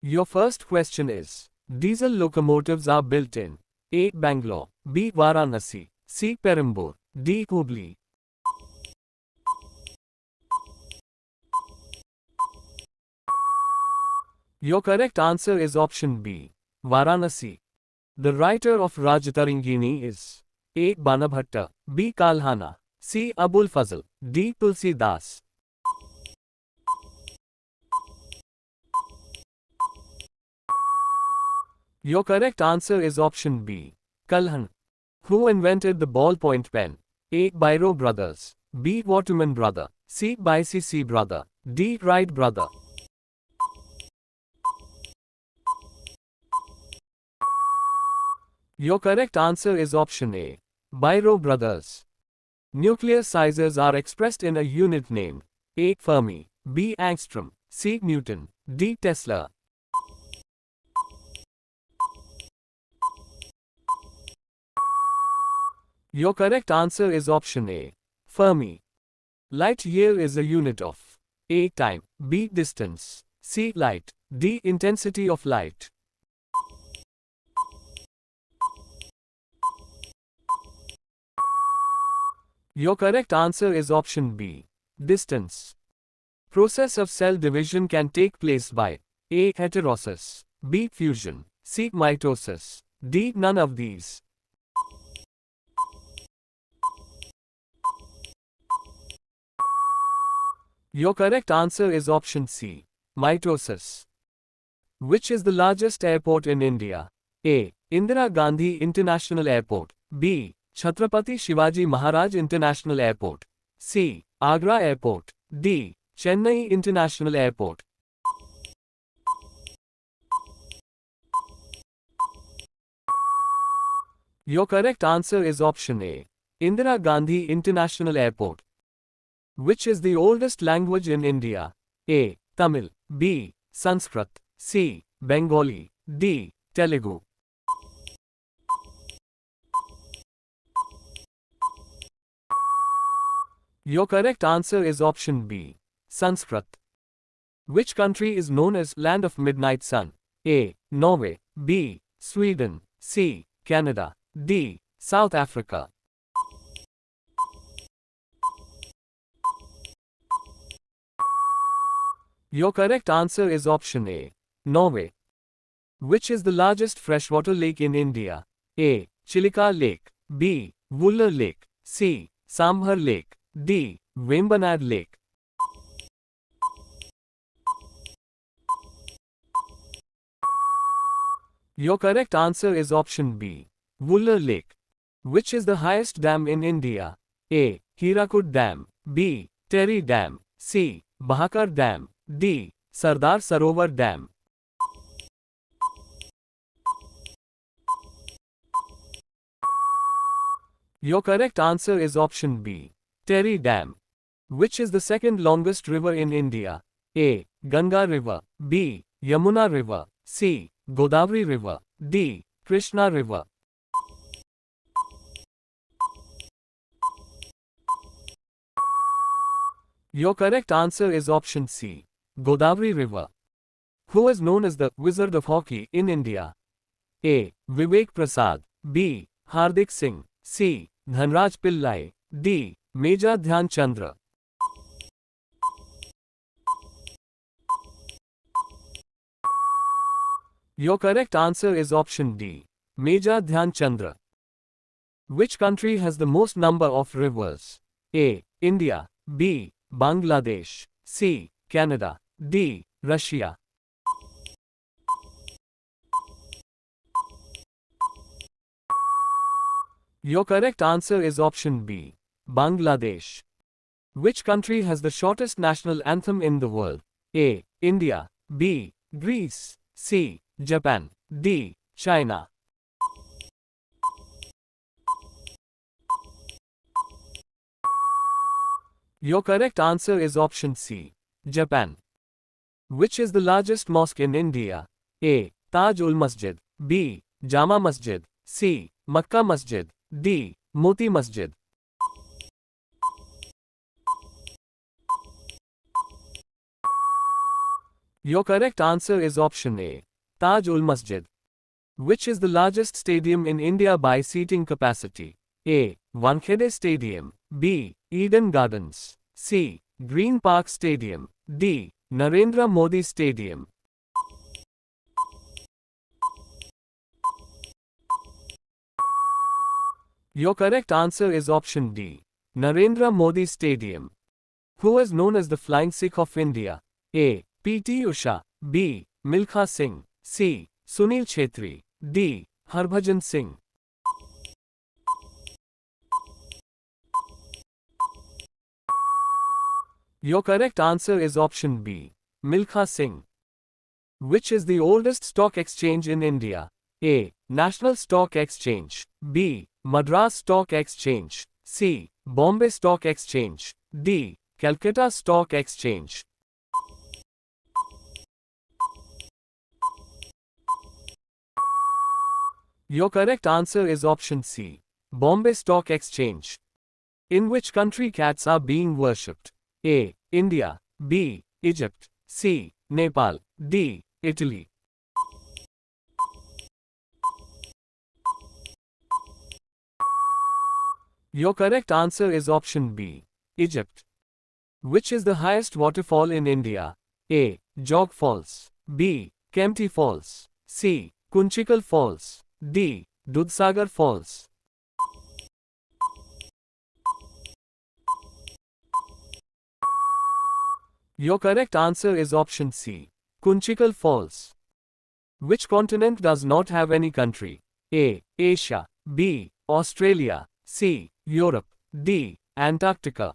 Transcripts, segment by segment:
Your first question is, diesel locomotives are built in A. Bangalore, B. Varanasi, C. Perambur, D. Hubli. Your correct answer is option B. Varanasi. The writer of Rajtarangini is A. Banabhatta, B. Kalhana, C. Abul Fazl, D. Tulsi Das. Your correct answer is option B. Kalhan. Who invented the ballpoint pen? A. Biro brothers, B. Waterman brother, C. Bici brother, D. Wright brother. Your correct answer is option A. Biro brothers. Nuclear sizes are expressed in a unit named A. Fermi, B. Angstrom, C. Newton, D. Tesla. Your correct answer is option A. Fermi. Light year is a unit of A. Time, B. Distance, C. Light, D. Intensity of light. Your correct answer is option B. Distance. Process of cell division can take place by A. Heterosis, B. Fusion, C. Mitosis, D. None of these. Your correct answer is option C. Mitosis. Which is the largest airport in India? A. Indira Gandhi International Airport, B. Chhatrapati Shivaji Maharaj International Airport, C. Agra Airport, D. Chennai International Airport. Your correct answer is option A. Indira Gandhi International Airport. Which is the oldest language in India? A. Tamil, B. Sanskrit, C. Bengali, D. Telugu. Your correct answer is option B. Sanskrit. Which country is known as Land of Midnight Sun? A. Norway, B. Sweden, C. Canada, D. South Africa. Your correct answer is option A. Norway. Which is the largest freshwater lake in India? A. Chilika Lake, B. Wular Lake, C. Sambhar Lake, D. Vembanad Lake. Your correct answer is option B. Wular Lake. Which is the highest dam in India? A. Hirakud Dam, B. Terry Dam, C. Bahakar Dam, D. Sardar Sarovar Dam. Your correct answer is option B. Terry Dam. Which is the second longest river in India? A. Ganga River, B. Yamuna River, C. Godavari River, D. Krishna River. Your correct answer is option C. Godavari River. Who is known as the Wizard of Hockey in India? A. Vivek Prasad, B. Hardik Singh, C. Dhanraj Pillai, D. Major Dhyan Chandra. Your correct answer is option D. Major Dhyan Chandra. Which country has the most number of rivers? A. India, B. Bangladesh, C. Canada, D. Russia. Your correct answer is option B. Bangladesh. Which country has the shortest national anthem in the world? A. India, B. Greece, C. Japan, D. China. Your correct answer is option C. Japan. Which is the largest mosque in India? A. Taj ul Masjid, B. Jama Masjid, C. Makkah Masjid, D. Moti Masjid. Your correct answer is option A, Taj ul Masjid. Which is the largest stadium in India by seating capacity? A. Wankhede Stadium. B. Eden Gardens. C. Green Park Stadium. D. Narendra Modi Stadium. Your correct answer is option D, Narendra Modi Stadium. Who is known as the Flying Sikh of India? A. P.T. Usha. B. Milkha Singh. C. Sunil Chhetri. D. Harbhajan Singh. Your correct answer is option B, Milkha Singh. Which is the oldest stock exchange in India? A. National Stock Exchange. B. Madras Stock Exchange. C. Bombay Stock Exchange. D. Calcutta Stock Exchange. Your correct answer is option C, Bombay Stock Exchange. In which country cats are being worshipped? A. India. B. Egypt. C. Nepal. D. Italy. Your correct answer is option B, Egypt. Which is the highest waterfall in India? A. Jog Falls. B. Kempty Falls. C. Kunchikal Falls. D. Dudhsagar Falls. Your correct answer is option C, Kunchikal Falls. Which continent does not have any country? A. Asia. B. Australia. C. Europe. D. Antarctica.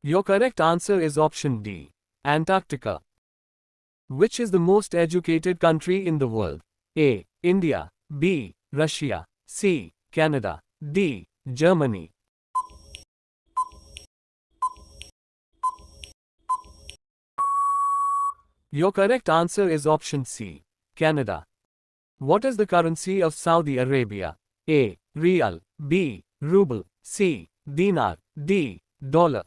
Your correct answer is option D, Antarctica. Which is the most educated country in the world? A. India. B. Russia. C. Canada. D. Germany. Your correct answer is option C, Canada. What is the currency of Saudi Arabia? A. Rial. B. Ruble. C. Dinar. D. Dollar.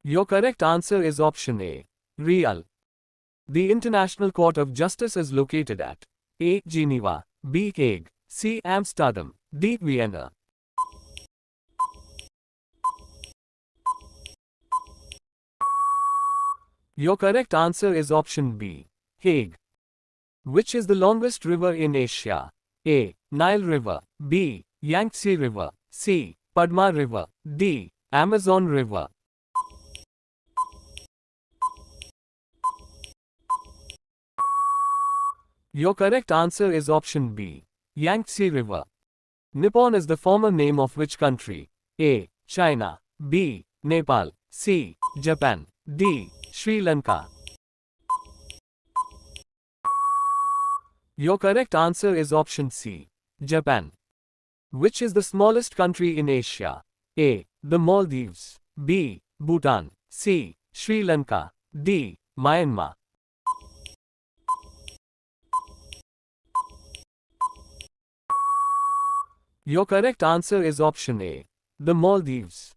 Your correct answer is option A, Rial. The International Court of Justice is located at A. Geneva. B. Hague. C. Amsterdam. D. Vienna. Your correct answer is option B, Hague. Which is the longest river in Asia? A. Nile River. B. Yangtze River. C. Padma River. D. Amazon River. Your correct answer is option B, Yangtze River. Nippon is the former name of which country? A. China. B. Nepal. C. Japan. D. Sri Lanka. Your correct answer is option C, Japan. Which is the smallest country in Asia? A. The Maldives. B. Bhutan. C. Sri Lanka. D. Myanmar. Your correct answer is option A, the Maldives.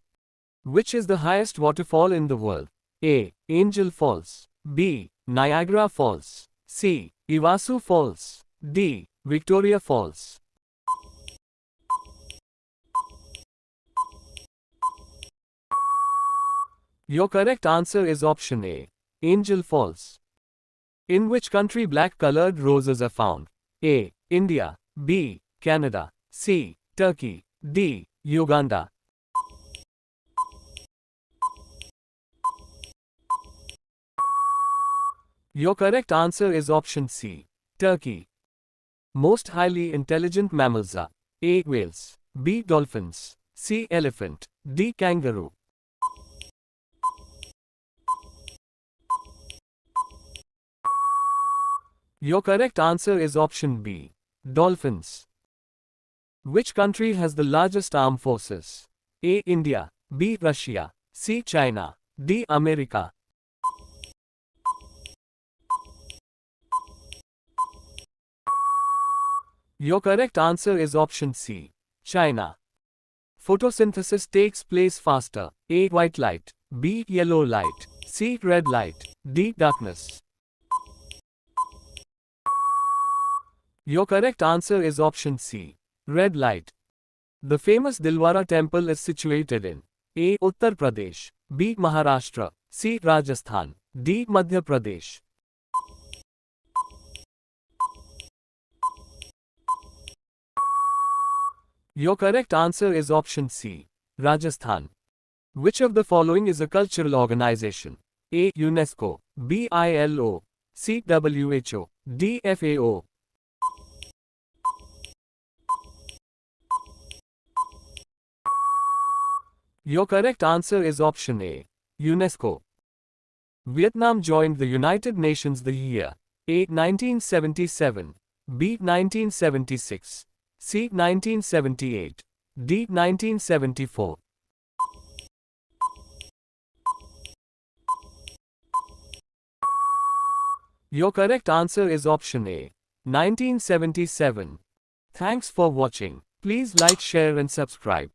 Which is the highest waterfall in the world? A. Angel Falls. B. Niagara Falls. C. Ivassu Falls. D. Victoria Falls. Your correct answer is option A, Angel Falls. In which country black-colored roses are found? A. India. B. Canada. C. Turkey. D. Uganda. Your correct answer is option C, Turkey. Most highly intelligent mammals are A. Whales. B. Dolphins. C. Elephant. D. Kangaroo. Your correct answer is option B, dolphins. Which country has the largest armed forces? A. India. B. Russia. C. China. D. America. Your correct answer is option C. China. Photosynthesis takes place faster. A. White light. B. Yellow light. C. Red light. D. Darkness. Your correct answer is option C. Red light. The famous Dilwara temple is situated in A. Uttar Pradesh. B. Maharashtra. C. Rajasthan. D. Madhya Pradesh. Your correct answer is option C. Rajasthan. Which of the following is a cultural organization? A. UNESCO. B. ILO. C. WHO. D. FAO. Your correct answer is option A. UNESCO. Vietnam joined the United Nations the year A. 1977. B. 1976. C. 1978. D. 1974. Your correct answer is option A. 1977. Thanks for watching. Please like, share and subscribe.